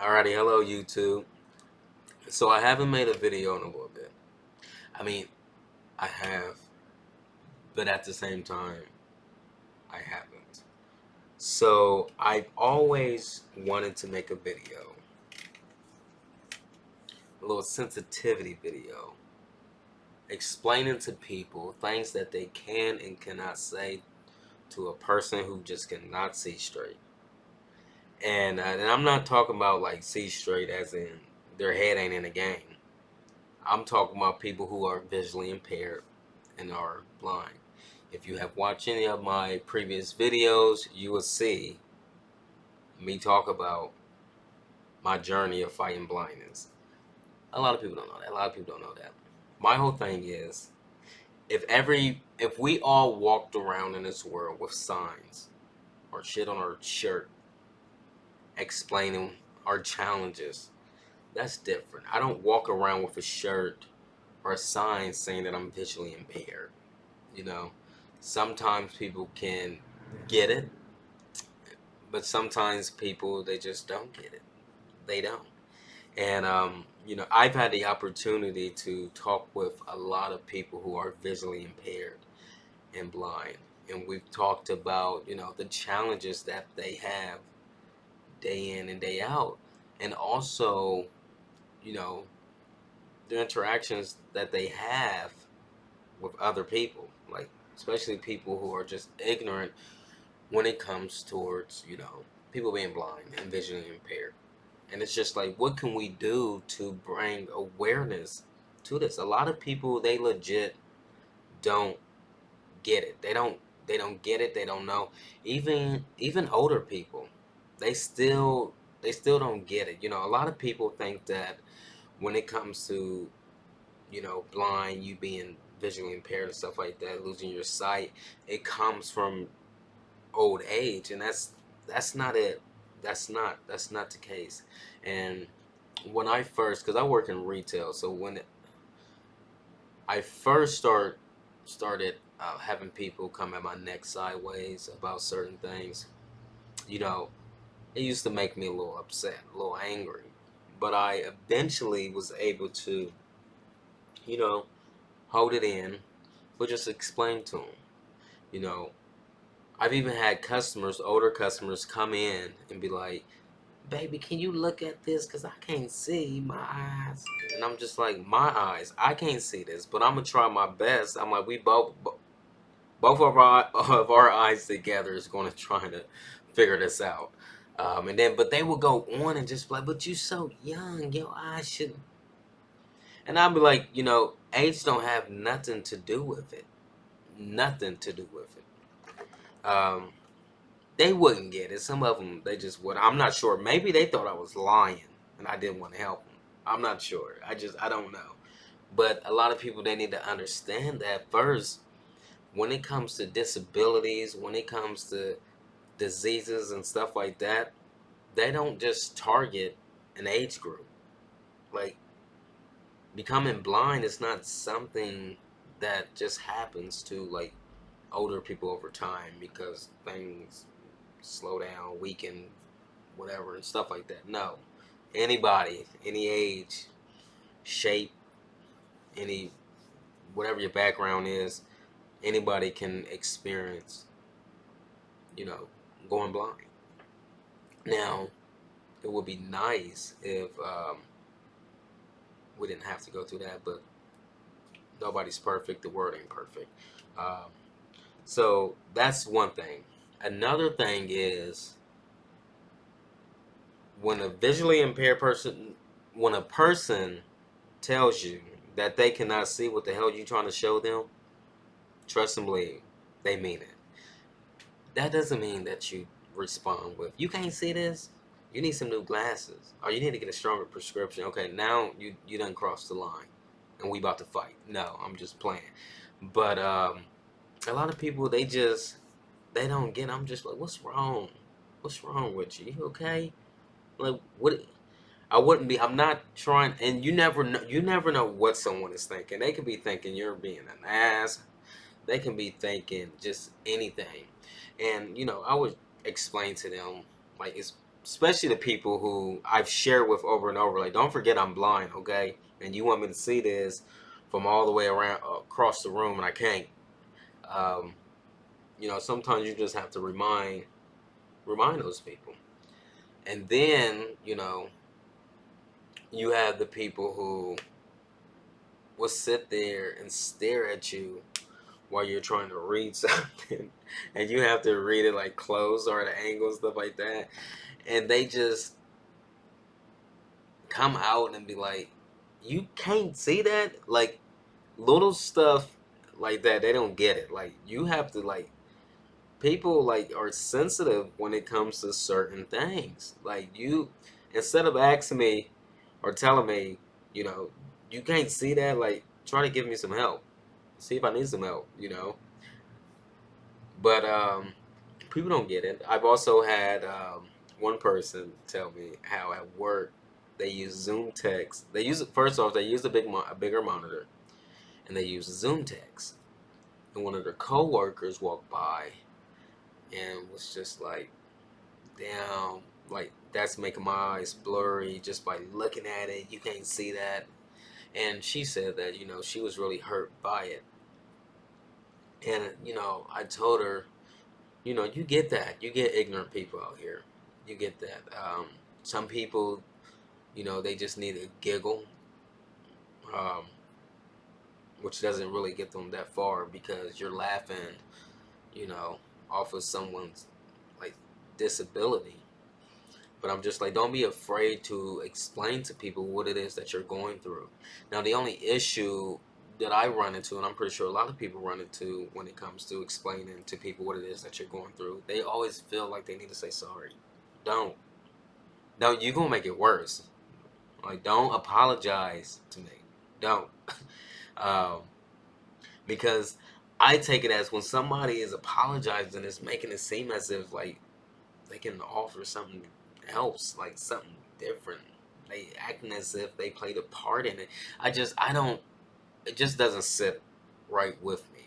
Alrighty, hello YouTube. So I haven't made a video in a little bit. I mean, I have, but at the same time, I haven't. So I've always wanted to make a video, a little sensitivity video, explaining to people things that they can and cannot say to a person who just cannot see straight. And I'm not talking about like see straight as in their head ain't in the game. I'm talking about people who are visually impaired and are blind. If you have watched any of my previous videos, you will see me talk about my journey of fighting blindness. A lot of people don't know that. A lot of people don't know that. My whole thing is if we all walked around in this world with signs or shit on our shirt explaining our challenges, that's different. I don't walk around with a shirt or a sign saying that I'm visually impaired. You know, sometimes people can get it, but sometimes people they just don't get it. They don't. And I've had the opportunity to talk with a lot of people who are visually impaired and blind, and we've talked about the challenges that they have day in and day out, and also you know the interactions that they have with other people, like especially people who are just ignorant when it comes towards people being blind and visually impaired. And it's just like, what can we do to bring awareness to this? A lot of people, they legit don't get it. They don't get it. They don't know. Even older people, they still they still don't get it. A lot of people think that when it comes to blind, you being visually impaired and stuff like that, losing your sight, it comes from old age, and that's not it. That's not the case. And when I first, because I work in retail, so when I first started having people come at my neck sideways about certain things, you know, it used to make me a little upset, a little angry. But I eventually was able to, you know, hold it in, but just explain to them, you know. I've even had customers, older customers, come in and be like, "Baby, can you look at this? Because I can't see my eyes." And I'm just like, "My eyes, I can't see this, but I'm going to try my best." I'm like, we both of our eyes together is going to try to figure this out. But they will go on and just be like, "But you so young, your eyes should." And I'll be like, age don't have nothing to do with it. Nothing to do with it. They wouldn't get it. Some of them, they just would. I'm not sure. Maybe they thought I was lying and I didn't want to help them. I'm not sure. I don't know. But a lot of people, they need to understand that first, when it comes to disabilities, when it comes to diseases and stuff like that, they don't just target an age group. Like, becoming blind is not something that just happens to, like, older people over time because things slow down, weaken, whatever, and stuff like that. No. Anybody, any age, shape, any, whatever your background is, anybody can experience, you know, going blind. Now, it would be nice if we didn't have to go through that, but nobody's perfect. The world ain't perfect. Um, so that's one thing. Another thing is when a visually impaired person, when a person tells you that they cannot see what the hell you trying to show them, trust and believe, they mean it. That doesn't mean that you respond with, "You can't see this. You need some new glasses, or you need to get a stronger prescription." Okay, now you done crossed the line, and we about to fight. No, I'm just playing. But a lot of people, they don't get. I'm just like, what's wrong? What's wrong with you? You okay? Like, what? I wouldn't be. I'm not trying. And you never know. You never know what someone is thinking. They could be thinking you're being an ass. They can be thinking just anything. And I would explain to them, like, it's especially the people who I've shared with over and over. Like, don't forget I'm blind, okay? And you want me to see this from all the way around across the room, and I can't. Um, sometimes you just have to remind those people. And then, you have the people who will sit there and stare at you while you're trying to read something, and you have to read it like close or at an angle and stuff like that, and they just come out and be like, you can't see that, like little stuff like that. They don't get it. Like, you have to, like, people like are sensitive when it comes to certain things. Like, you, instead of asking me or telling me, you know you can't see that, like, try to give me some help, see if I need some help. But people don't get it. I've also had one person tell me how at work they use Zoom text. They use it, first off, they use a bigger monitor, and they use Zoom text. And one of their coworkers walked by and was just like, "Damn, like, that's making my eyes blurry just by looking at it. You can't see that." And she said that she was really hurt by it. And I told her, you get that. You get ignorant people out here. You get that. Some people, they just need a giggle, um, which doesn't really get them that far because you're laughing, you know, off of someone's, like, disability. But I'm just like, don't be afraid to explain to people what it is that you're going through. Now, the only issue that I run into, and I'm pretty sure a lot of people run into when it comes to explaining to people what it is that you're going through, they always feel like they need to say sorry. Don't. Don't. You're going to make it worse. Like, don't apologize to me. Don't. um, because I take it as when somebody is apologizing, it's making it seem as if, like, they can offer something else, like something different. They acting as if they played a part in it. I don't. It just doesn't sit right with me.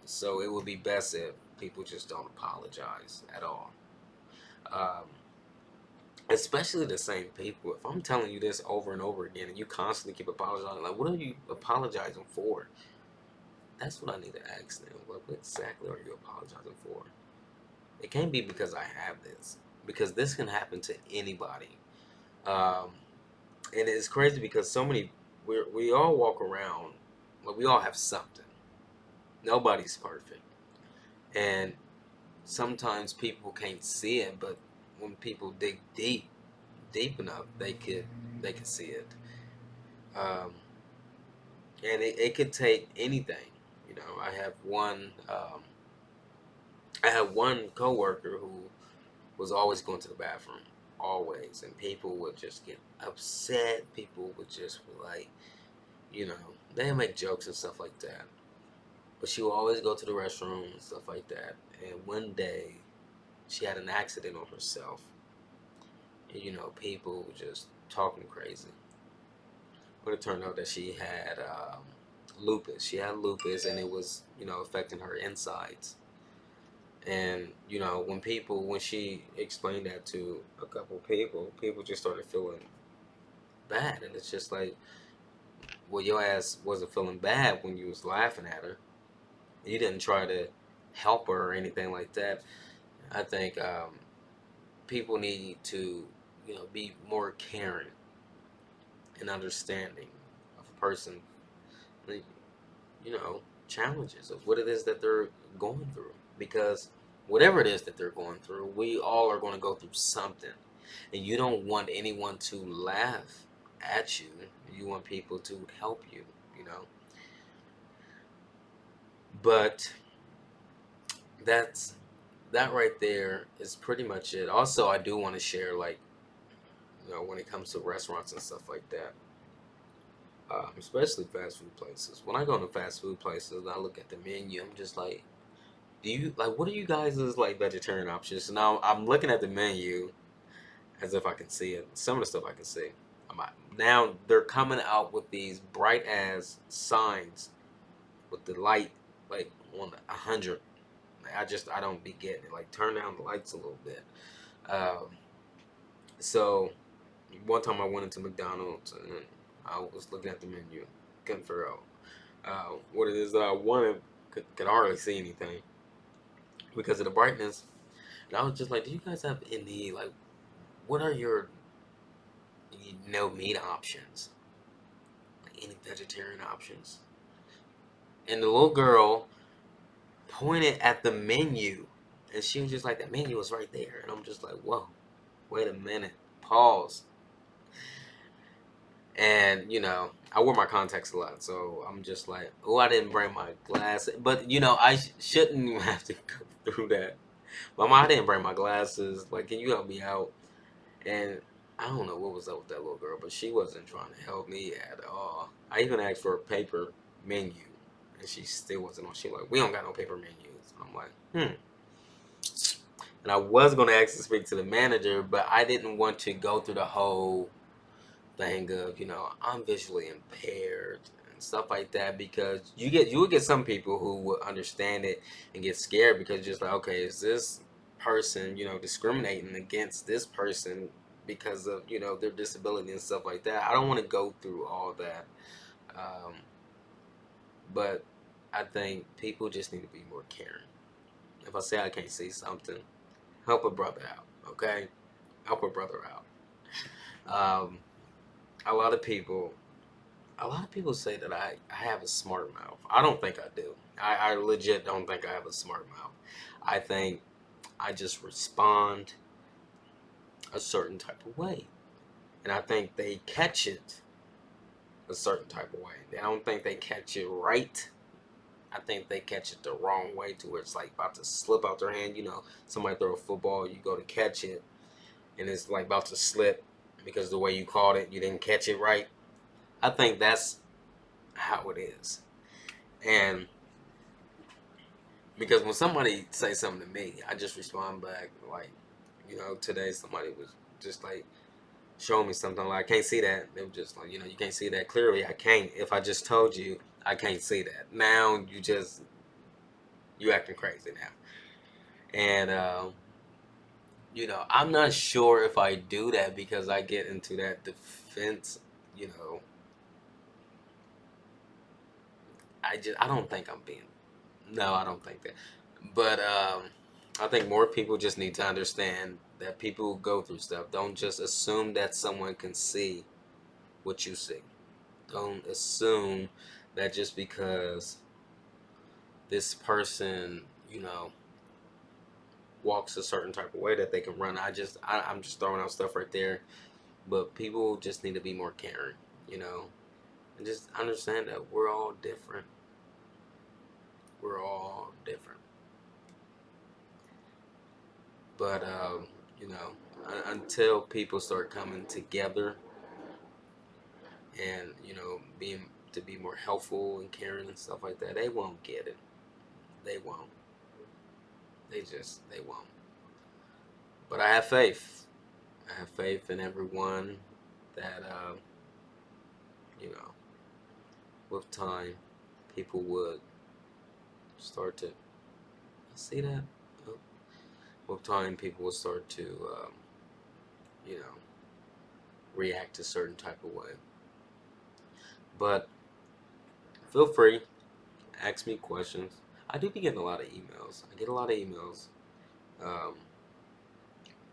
So it would be best if people just don't apologize at all. Um, Especially the same people. If I'm telling you this over and over again, and you constantly keep apologizing, like, what are you apologizing for? That's what I need to ask them. What exactly are you apologizing for? It can't be because I have this, because this can happen to anybody. Um, and it's crazy because we all walk around, like, we all have something. Nobody's perfect, and sometimes people can't see it, but when people dig deep enough, they could see it. Um, and it could take anything. I have one coworker who was always going to the bathroom, always, and people would just get upset. People would just be like, you know, they make jokes and stuff like that. But she would always go to the restroom and stuff like that. And one day, she had an accident on herself. And, people were just talking crazy. But it turned out that she had lupus. She had lupus, and it was, affecting her insides. And when she explained that to a couple people, people just started feeling bad. And it's just like, well, your ass wasn't feeling bad when you was laughing at her. You didn't try to help her or anything like that. I think people need to, be more caring and understanding of a person, like, challenges of what it is that they're going through. Because whatever it is that they're going through, we all are going to go through something. And you don't want anyone to laugh at you. You want people to help you, you know. But that's that right there is pretty much it. Also, I do want to share, like, when it comes to restaurants and stuff like that, especially fast food places. When I go to fast food places, I look at the menu. I'm just like, do you like, what are you guys' like vegetarian options? So now I'm looking at the menu as if I can see it. Some of the stuff I can see. Now they're coming out with these bright ass signs with the light, like, on 100. I don't be getting it. Like, turn down the lights a little bit. Um, So one time I went into McDonald's and I was looking at the menu, couldn't figure out what it is that I wanted. Could hardly see anything because of the brightness. And I was just like, "Do you guys have any like? What are your no meat options? Like any vegetarian options?" And the little girl pointed at the menu, and she was just like, "That menu was right there." And I'm just like, "Whoa, wait a minute, pause." And I wear my contacts a lot, so I'm just like, oh, I didn't bring my glasses. But I shouldn't even have to go through that. Mama, I didn't bring my glasses. Like, can you help me out? And I don't know what was up with that little girl, but she wasn't trying to help me at all. I even asked for a paper menu, and she still wasn't on. She like, we don't got no paper menus. And I'm like, hmm. And I was gonna actually speak to the manager, but I didn't want to go through the whole thing of I'm visually impaired and stuff like that, because you would get some people who would understand it and get scared because just like, okay, is this person discriminating against this person because of their disability and stuff like that. I don't want to go through all that, um, but I think people just need to be more caring. If I say I can't see something, help a brother out, okay? Help a brother out. A lot of people say that I have a smart mouth. I don't think I do. I legit don't think I have a smart mouth. I think I just respond a certain type of way. And I think they catch it a certain type of way. I don't think they catch it right. I think they catch it the wrong way to where it's like about to slip out their hand. Somebody throw a football, you go to catch it, and it's like about to slip because the way you caught it, you didn't catch it right. I think that's how it is. And because when somebody say something to me, I just respond back like, today somebody was just like showing me something like, I can't see that. They were just like, you can't see that clearly. I can't. If I just told you I can't see that, now you acting crazy now. And I'm not sure if I do that because I get into that defense. You know, I don't think I'm being. No, I don't think that. But I think more people just need to understand that people who go through stuff don't just assume that someone can see what you see. Don't assume that just because this person, walks a certain type of way that they can run. I'm just throwing out stuff right there. But people just need to be more caring, you know, and just understand that we're all different. We're all different. But until people start coming together and being to be more helpful and caring and stuff like that, they won't get it. They won't. They won't. But I have faith. I have faith in everyone that you know with time people would start to see that. Oh, with time people will start to you know react a certain type of way. But feel free, ask me questions. I do be getting a lot of emails. I get a lot of emails. Um,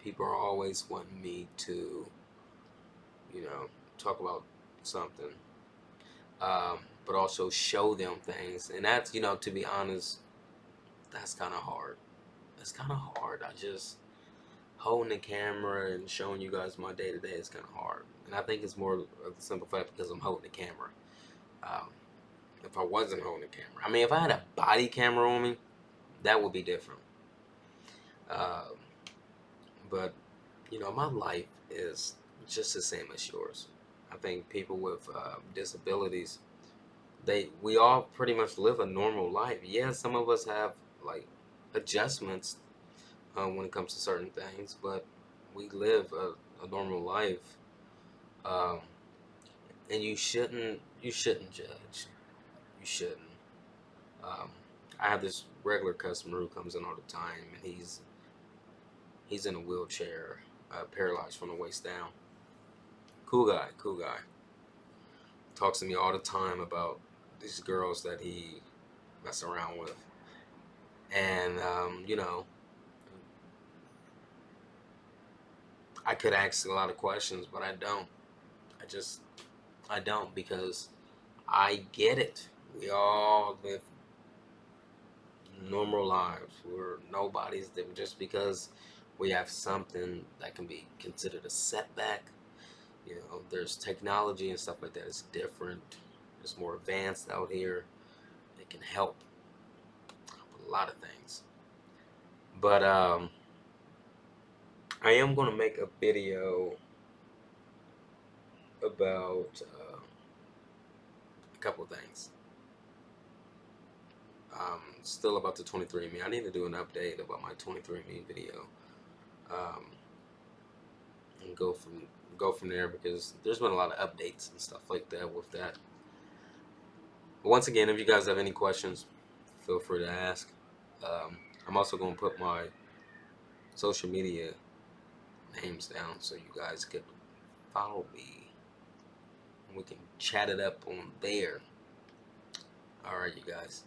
People are always wanting me to, talk about something, but also show them things. And that's, to be honest, that's kind of hard. It's kind of hard. I just holding the camera and showing you guys my day to day is kind of hard. And I think it's more of the simple fact because I'm holding the camera. Um, if I wasn't holding the camera, I mean, if I had a body camera on me, that would be different. Um, but my life is just the same as yours. I think people with disabilities, we all pretty much live a normal life. Yeah, some of us have like adjustments when it comes to certain things, but we live a normal life. Um, and you shouldn't judge. You shouldn't. Um, I have this regular customer who comes in all the time, and he's in a wheelchair. paralyzed from the waist down. Cool guy, cool guy. Talks to me all the time about these girls that he mess around with, and I could ask a lot of questions, but I don't. I just I don't because I get it. We all live normal lives. We're nobodies. Just because we have something that can be considered a setback. There's technology and stuff like that. It's different. It's more advanced out here. It can help with a lot of things. But I am going to make a video about a couple of things. Still about the 23andMe. I need to do an update about my 23andMe video, and go from there, because there's been a lot of updates and stuff like that with that. But once again, if you guys have any questions, feel free to ask. I'm also going to put my social media names down so you guys could follow me. We can chat it up on there. All right, you guys.